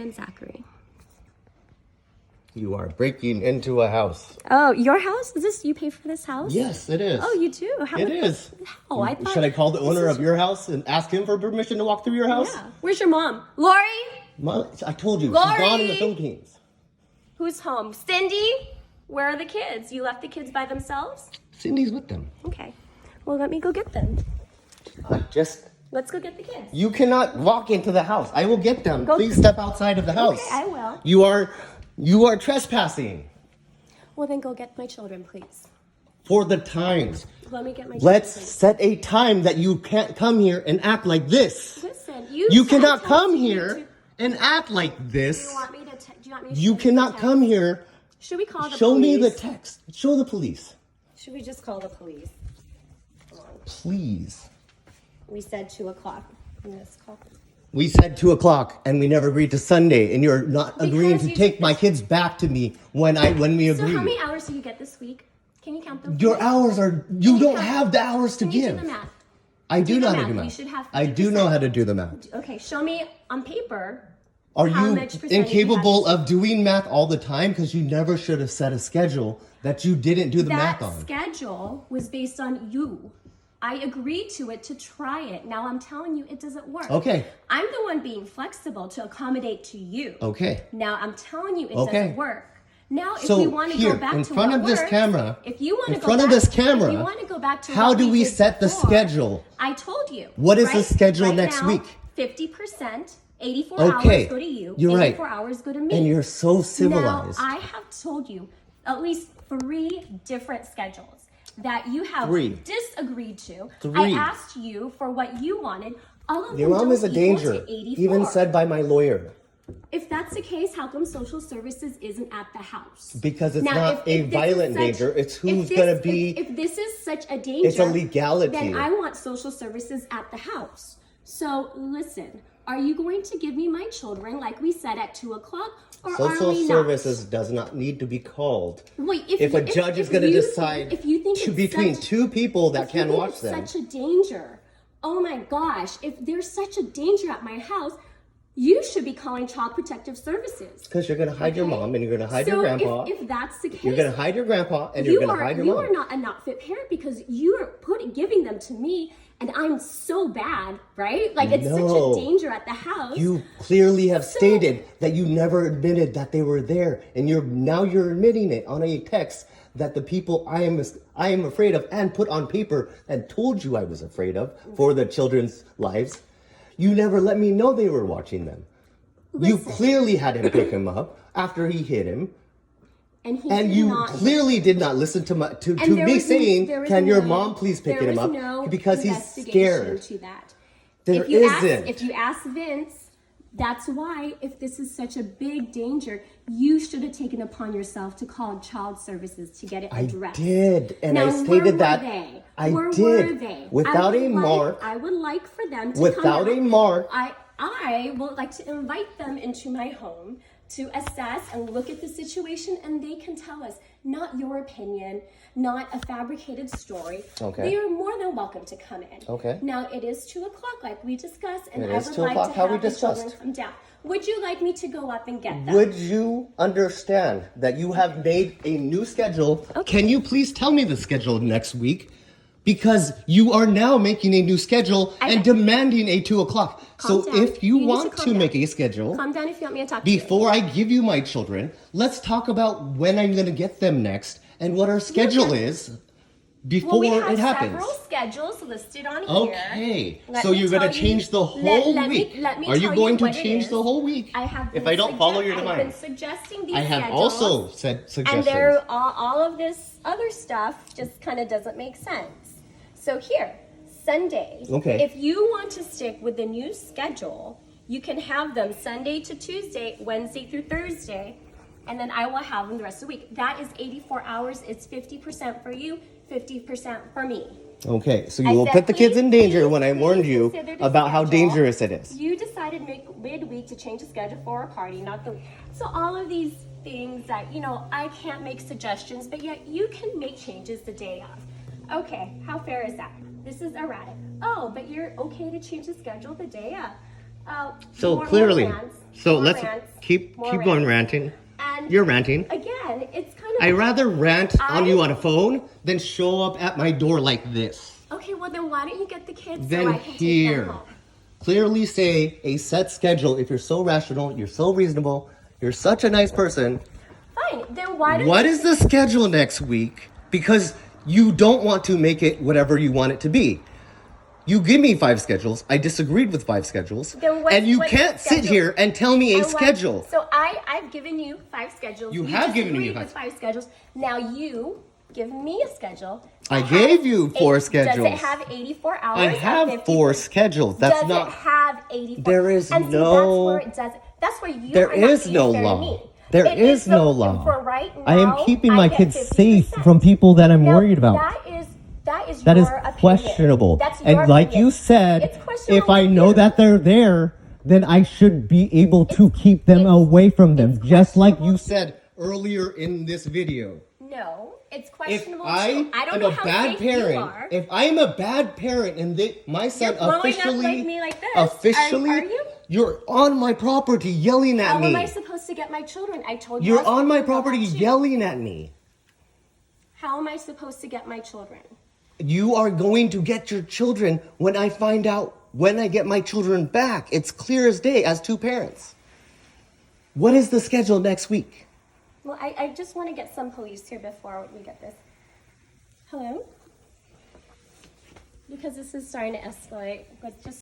And Zachary. You are breaking into a house. Oh, your house? Is this, you pay for this house? Yes, it is. Oh, you do? It is. Oh, I thought. Should I call the owner of your house and ask him for permission to walk through your house? Yeah. Where's your mom? Lori? I told you, Lori? she's gone in the Philippines. Who's home? Cindy? Where are the kids? You left the kids by themselves? Cindy's with them. Okay. Well, let me go get them. Let's go get the kids. You cannot walk into the house. I will get them. Go. Please step outside of the house. Okay, I will. You are trespassing. Well, then go get my children, please. For the times. Let me get my Let's children. set a time that you can't come here and act like this. Listen, You cannot come here and act like this. Do you want me to You cannot come here. Should we call the Show police? me the text. Show the police. Should we just call the police? Come on. Please. We said 2 o'clock. Let's call. We said 2 o'clock and we never agreed to Sunday, and you're not agreeing Because to you- take my kids back to me when we So agreed. how many hours did you get this week? Can you count them? Your hours are, you don't count- have the hours to Can you give. do the math? I do Do know the how to do math. math. You should have I do know 50%. how to do the math. Okay, show me on paper. Are How you much percentage you incapable have? of doing math all the time? Because you never should have set a schedule that you didn't do the math That on. schedule was based on you. I agreed to it to try it. Now I'm telling you it doesn't work. Okay. I'm the one being flexible to accommodate to you. Okay. Now I'm telling you it Okay. doesn't work. Now if So we want to here, go back in to front what of this works, camera, if you want to in go front of back, this camera, if you want to go back to how what do we did set the before, schedule? I told you. What is the schedule next now, week? 50%, 84 Okay. hours go to you, You're right. 84 hours go to me. And you're so civilized. Now, I have told you at least 3 different schedules that you have 3. disagreed to. 3. I asked you for what you wanted. All of Your them mom don't is a equal danger, to 84. even said by my lawyer. If that's the case, how come social services isn't at the house? Because it's Now, not a this is violent such- danger. It's if who's this- going to be. If this is such a danger, It's a legality. then I want social services at the house. So listen, are you going to give me my children like we said at 2 o'clock, or Social are we services does not need to be called. not? Wait, If a judge is going to you decide think, if you think it's between such, 2 people that if you can think watch it's them. such a danger. Oh my gosh! If there's such a danger at my house, you should be calling Child Protective Services. Because you're going to hide your mom and you're going to hide your So grandpa. if that's the case, You're going to hide your grandpa and you're going to hide your you mom. are not a not fit parent because you're giving them to me, and I'm so bad, right? Like it's such No. a danger at the house. You clearly have stated that you never admitted that they were there, and you're admitting it on a text that the people I am afraid of and put on paper and told you I was afraid of for the children's lives. You never let me know they were watching them. You Listen. clearly had him pick him up after he hit him. and And you clearly did not listen to And there me was saying, there was "Can your no- mom please pick there him was up?" no Because he's investigation scared. To that. There if you isn't. if you ask Vince, that's why. If this is such a big danger, you should have taken upon yourself to call Child Services to get it I addressed. did, and now, I stated where that were they? I Where did were they? without a mark. I would like for them to Without come a out. mark. I would like to invite them into my home to assess and look at the situation, and they can tell us not your opinion, not a fabricated story. Okay. They are more than welcome to come in. Okay. Now it is 2 o'clock, like we discussed, and It I is would 2 like o'clock, to how we have the children discussed. come down. Would you like me to go up and get them? Would you understand that you have made a new schedule? Okay. Can you please tell me the schedule next week? Because you are now making a new schedule and demanding a 2 o'clock. Calm So down. if you need want calm to down. make a schedule, Calm down if you want me to talk to you. before I give you my children, let's talk about when I'm going to get them next and what our schedule is before Well, we have it happens. several schedules listed on here. Okay, Let so me you're going tell to you- change the whole let week. Me, let me Are you tell going to what it change is. the whole week? I have if been I don't follow your I've demand. been suggesting these I have schedules, also said suggestions. and there all of this other stuff just kind of doesn't make sense. So here, Sunday. Okay. If you want to stick with the new schedule, you can have them Sunday to Tuesday, Wednesday through Thursday, and then I will have them the rest of the week. That is 84 hours. It's 50% for you, 50% for me. Okay, so I you will said, put the kids please, in danger please, when I please warned you consider the about how schedule. dangerous it is. You decided midweek to change the schedule for a party, not the. So all of these things that I can't make suggestions, but yet you can make changes the day of. Okay, how fair is that? This is erratic. Oh, but you're okay to change the schedule the day of. So more clearly, rants, so more let's rants, keep more going rants. ranting. And You're ranting. again, it's kind of. I rather rant on I- you on a phone than show up at my door like this. Okay, well then why don't you get the kids so Then I can take here, them home? clearly say a set schedule. If you're so rational, you're so reasonable, you're such a nice person. Fine, then why don't What you is the schedule next week? Because you don't want to make it whatever you want it to be. You give me 5 schedules. I disagreed with 5 schedules. Then what's- And you what's can't the sit schedule? here and tell me a And why- schedule. So I've given you 5 schedules. You have given me disagreed 5. with 5 schedules. Now you give me a schedule. I that gave has you 4 Does schedules. it have 84 hours? I and have 50? 4 schedules. That's does not. it have 84? There is and see, no- That's where it does. That's where you. There are not is being no fair to law. me. There It is so- no law. For right now, I am keeping I my get kids 50%. safe from people that I'm Now, worried about. That That is is your opinion. questionable. That's And your like opinion. you said, It's questionable if I to know you. that they're there, then I should be able to keep them it's- away from them, it's just like questionable you Said earlier in this video. No, it's If questionable. I too. I don't am know a how bad safe you parent, are. if I am a bad parent and my son You're blowing up officially, like me like this. officially, Are you? you're on my property yelling at How me. am I supposed to get my children? I told you. You're I was on my supposed to property get you. yelling at me. How am I supposed to get my children? You are going to get your children when I find out when I get my children back. It's clear as day as 2 parents. What is the schedule next week? Well, I just want to get some police here before we get this. Hello? Because this is starting to escalate. Let's just